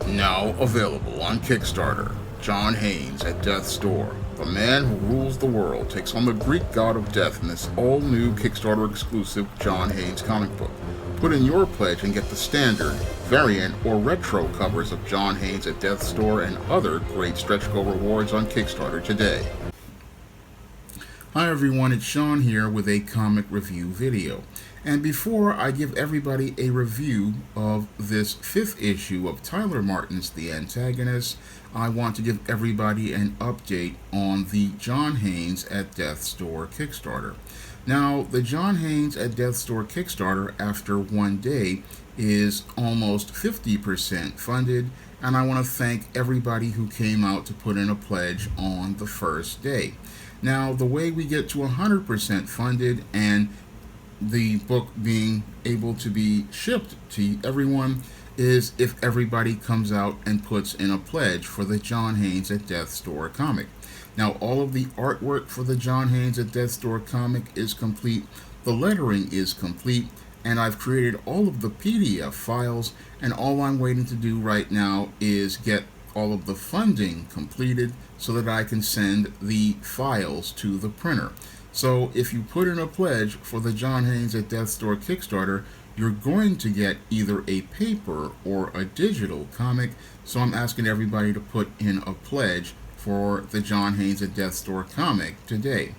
Now available on Kickstarter, John Haynes at Death's Door. The man who rules the world takes on the Greek god of death in this all-new Kickstarter exclusive John Haynes comic book. Put in your pledge and get the standard, variant, or retro covers of John Haynes at Death's Door and other great stretch goal rewards on Kickstarter today. Hi everyone, it's Shawn here with a comic review video. And before I give everybody a review of this 5th issue of Tyler Martin's The Antagonists, I want to give everybody an update on the John Haynes at Death's Door Kickstarter. Now, the John Haynes at Death's Door Kickstarter, after one day, is almost 50% funded, and I want to thank everybody who came out to put in a pledge on the first day. Now, the way we get to 100% funded and the book being able to be shipped to everyone is if everybody comes out and puts in a pledge for the John Haynes at Death's Door comic. Now, all of the artwork for the John Haynes at Death's Door comic is complete, the lettering is complete, and I've created all of the PDF files, and all I'm waiting to do right now is get all of the funding completed so that I can send the files to the printer. So if you put in a pledge for the John Haynes at Death's Door Kickstarter, you're going to get either a paper or a digital comic, so I'm asking everybody to put in a pledge for the John Haynes at Death's Door comic today.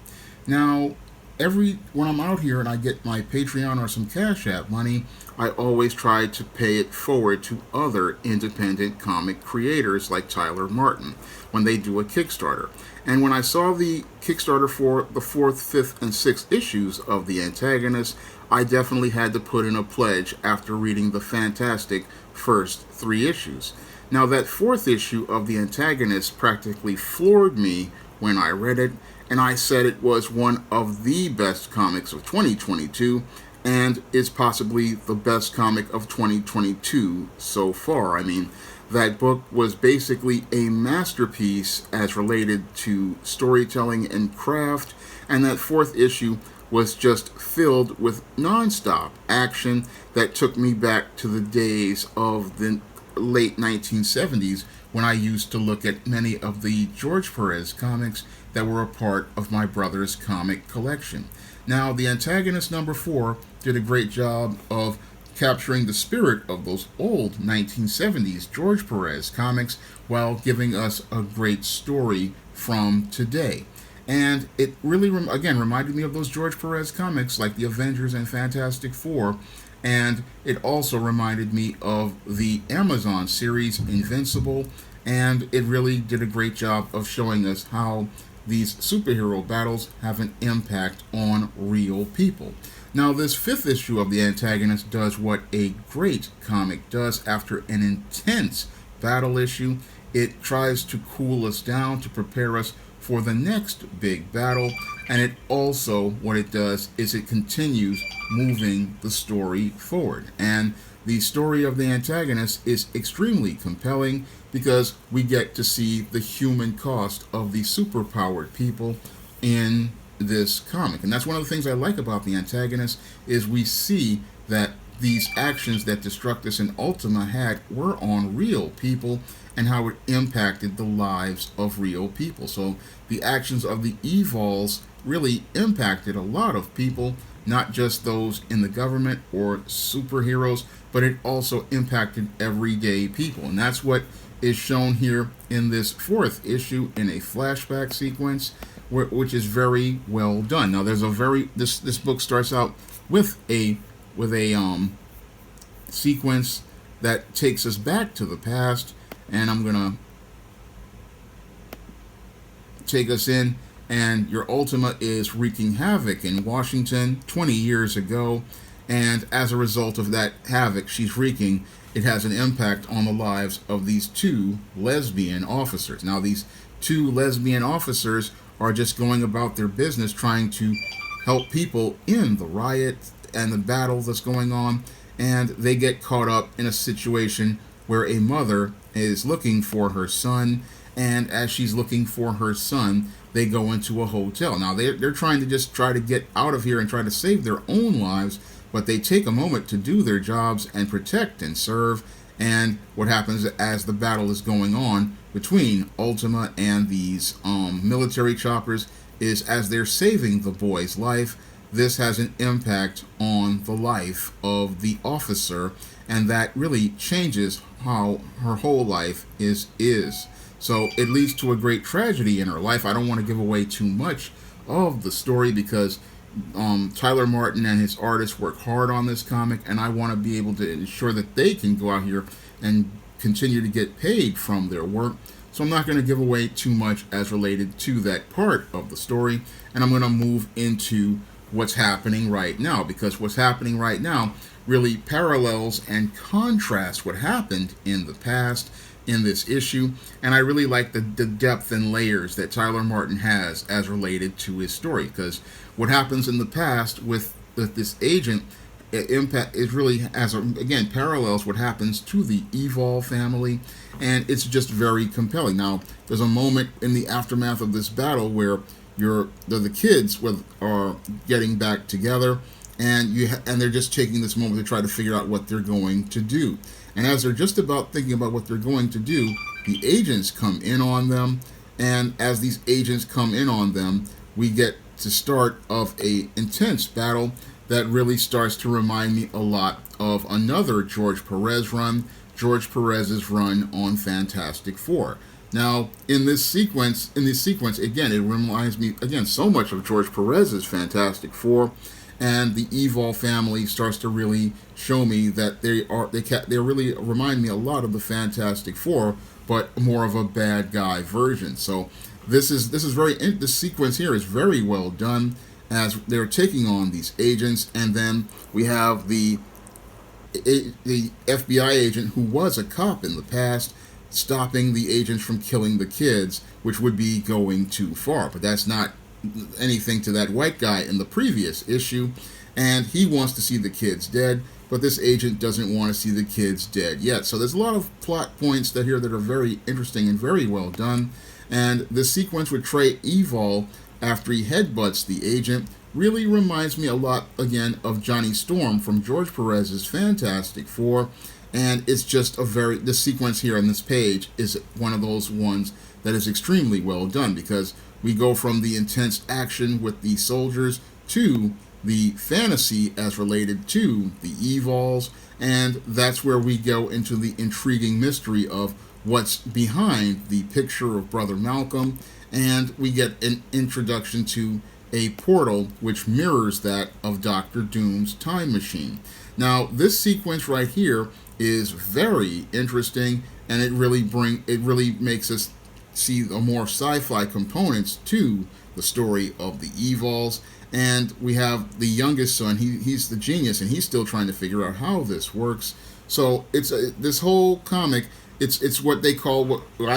Now, when I'm out here and I get my Patreon or some Cash App money, I always try to pay it forward to other independent comic creators like Tyler Martin when they do a Kickstarter. And when I saw the Kickstarter for the 4th, 5th, and 6th issues of The Antagonists, I definitely had to put in a pledge after reading the fantastic first 3 issues. Now, that 4th issue of The Antagonists practically floored me when I read it, and I said it was one of the best comics of 2022, and is possibly the best comic of 2022 so far. I mean, that book was basically a masterpiece as related to storytelling and craft, and that 4th issue was just filled with non-stop action that took me back to the days of the late 1970s when I used to look at many of the George Perez comics that were a part of my brother's comic collection. Now, The Antagonist number 4 did a great job of capturing the spirit of those old 1970s George Perez comics while giving us a great story from today. And it really, again, reminded me of those George Perez comics like the Avengers and Fantastic Four. And it also reminded me of the Amazon series Invincible. And it really did a great job of showing us how these superhero battles have an impact on real people. Now, this 5th issue of The Antagonist does what a great comic does after an intense battle issue. It tries to cool us down to prepare us for the next big battle, and it also, what it does is it continues moving the story forward. And the story of The Antagonist is extremely compelling because we get to see the human cost of the superpowered people in this comic. And that's one of the things I like about The Antagonist is we see that these actions that Destructus and Ultima had were on real people and how it impacted the lives of real people. So the actions of the EVALs really impacted a lot of people, not just those in the government or superheroes, but it also impacted everyday people. And that's what is shown here in this 4th issue in a flashback sequence, which is very well done. Now, there's this book starts out with a sequence that takes us back to the past, and I'm gonna take us in, and your Ultima is wreaking havoc in Washington 20 years ago, and as a result of that havoc she's wreaking, it has an impact on the lives of these 2 lesbian officers. Now, these 2 lesbian officers are just going about their business trying to help people in the riot and the battle that's going on, and they get caught up in a situation where a mother is looking for her son, and as she's looking for her son, they go into a hotel. Now, they're trying to get out of here and try to save their own lives, but they take a moment to do their jobs and protect and serve, And what happens as the battle is going on between Ultima and these military choppers is, as they're saving the boy's life, this has an impact on the life of the officer, and that really changes how her whole life is. So it leads to a great tragedy in her life. I don't want to give away too much of the story because Tyler Martin and his artists work hard on this comic, and I want to be able to ensure that they can go out here and continue to get paid from their work. So I'm not going to give away too much as related to that part of the story, and I'm going to move into what's happening right now, because what's happening right now really parallels and contrasts what happened in the past in this issue, and I really like the depth and layers that Tyler Martin has as related to his story, because what happens in the past with this agent, it really again parallels what happens to the EVAL family, and it's just very compelling. Now, there's a moment in the aftermath of this battle where the kids are getting back together, and they're just taking this moment to try to figure out what they're going to do. And as they're just about thinking about what they're going to do, the agents come in on them, and as these agents come in on them, we get to start of a intense battle that really starts to remind me a lot of another George Perez run, George Perez's run on Fantastic Four. Now, in this sequence, again, it reminds me again so much of George Perez's Fantastic Four, and the EVAL family starts to really show me that they really remind me a lot of the Fantastic Four, but more of a bad guy version. So this sequence here is very well done as they're taking on these agents, and then we have the FBI agent who was a cop in the past stopping the agents from killing the kids, which would be going too far. But that's not anything to that white guy in the previous issue, and he wants to see the kids dead, but this agent doesn't want to see the kids dead yet. So there's a lot of plot points that are very interesting and very well done, and this sequence with Trey EVAL after he headbutts the agent really reminds me a lot again of Johnny Storm from George Perez's Fantastic Four, and it's just this sequence here on this page is one of those ones that is extremely well done, because we go from the intense action with the soldiers to the fantasy as related to the EVALs, and that's where we go into the intriguing mystery of what's behind the picture of Brother Malcolm, and we get an introduction to a portal which mirrors that of Doctor Doom's time machine. Now, this sequence right here is very interesting, and it really makes us see a more sci-fi components to the story of the EVALs. And we have the youngest son, he's the genius, and he's still trying to figure out how this works. So it's this whole comic, it's what I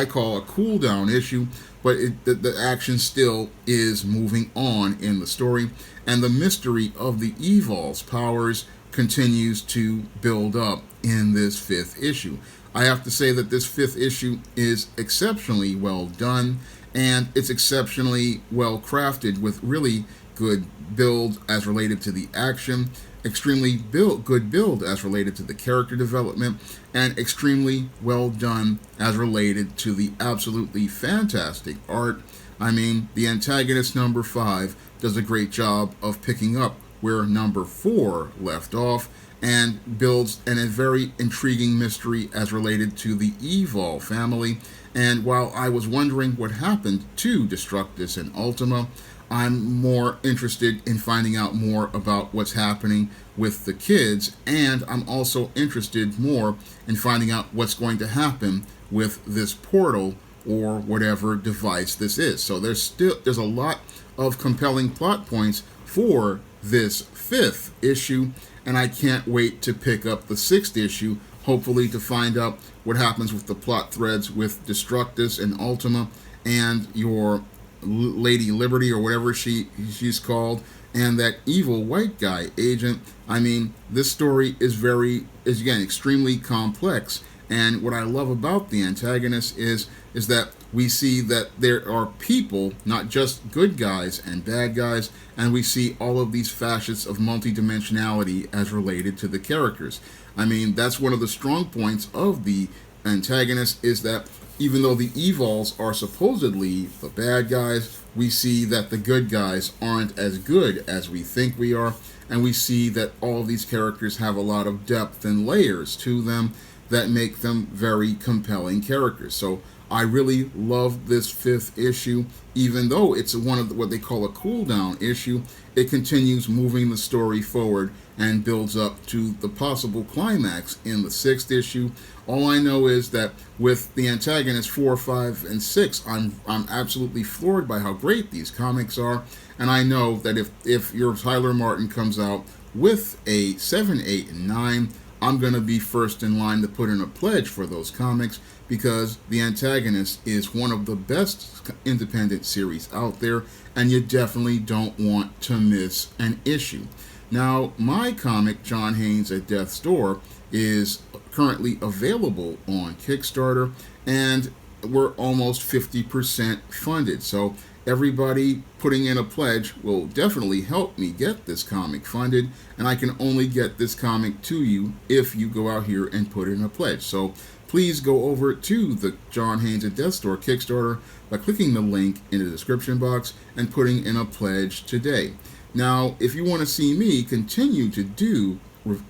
call a cool down issue, but the action still is moving on in the story, and the mystery of the EVAL's powers continues to build up in this 5th issue. I have to say that this 5th issue is exceptionally well done, and it's exceptionally well crafted with really good build as related to the action, extremely good build as related to the character development, and extremely well done as related to the absolutely fantastic art. I mean, the Antagonist number 5 does a great job of picking up where number 4 left off, and builds a very intriguing mystery as related to the EVAL family. And while I was wondering what happened to Destructus and Ultima, I'm more interested in finding out more about what's happening with the kids, and I'm also interested more in finding out what's going to happen with this portal or whatever device this is. So there's a lot of compelling plot points for this 5th issue, and I can't wait to pick up the 6th issue, hopefully to find out what happens with the plot threads with Destructus and Ultima and your Lady Liberty, or whatever she's called, and that evil white guy agent. I mean, this story is again extremely complex, and what I love about the Antagonists is that we see that there are people, not just good guys and bad guys, and we see all of these facets of multidimensionality as related to the characters. I mean, that's one of the strong points of the Antagonists, is that even though the EVALs are supposedly the bad guys, we see that the good guys aren't as good as we think we are, and we see that all of these characters have a lot of depth and layers to them that make them very compelling characters. So I really love this 5th issue. Even though it's one of what they call a cool down issue, it continues moving the story forward and builds up to the possible climax in the 6th issue. All I know is that with the Antagonists 4, 5, and 6, I'm absolutely floored by how great these comics are, and I know that if your Tyler Martin comes out with a 7, 8, and 9, I'm going to be first in line to put in a pledge for those comics, because The Antagonist is one of the best independent series out there, and you definitely don't want to miss an issue. Now, my comic, John Haynes at Death's Door, is currently available on Kickstarter, and we're almost 50% funded. So everybody putting in a pledge will definitely help me get this comic funded, and I can only get this comic to you if you go out here and put in a pledge. So please go over to the John Haynes at Death's Door Kickstarter by clicking the link in the description box and putting in a pledge today. Now, if you want to see me continue to do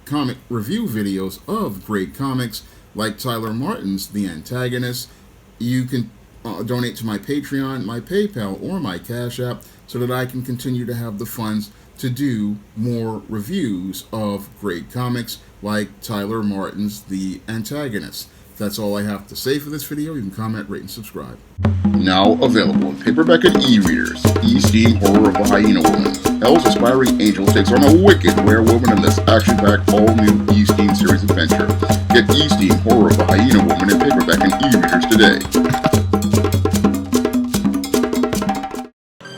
comic review videos of great comics like Tyler Martin's The Antagonist, you can donate to my Patreon, my PayPal, or my Cash App so that I can continue to have the funds to do more reviews of great comics like Tyler Martin's The Antagonist. That's all I have to say for this video. You can comment, rate, and subscribe. Now available in paperback and e-readers, E-Steam Horror of the Hyena Woman. Hell's Aspiring Angel takes on a wicked werewolf in this action-packed all-new E-Steam series adventure. Get E-Steam Horror of the Hyena Woman in paperback and e-readers today.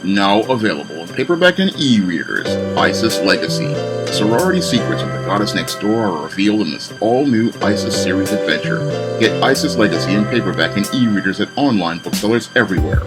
Now available in paperback and e-readers, Isis Legacy. Sorority secrets of the goddess next door are revealed in this all-new Isis series adventure. Get Isis Legacy in paperback and e-readers at online booksellers everywhere.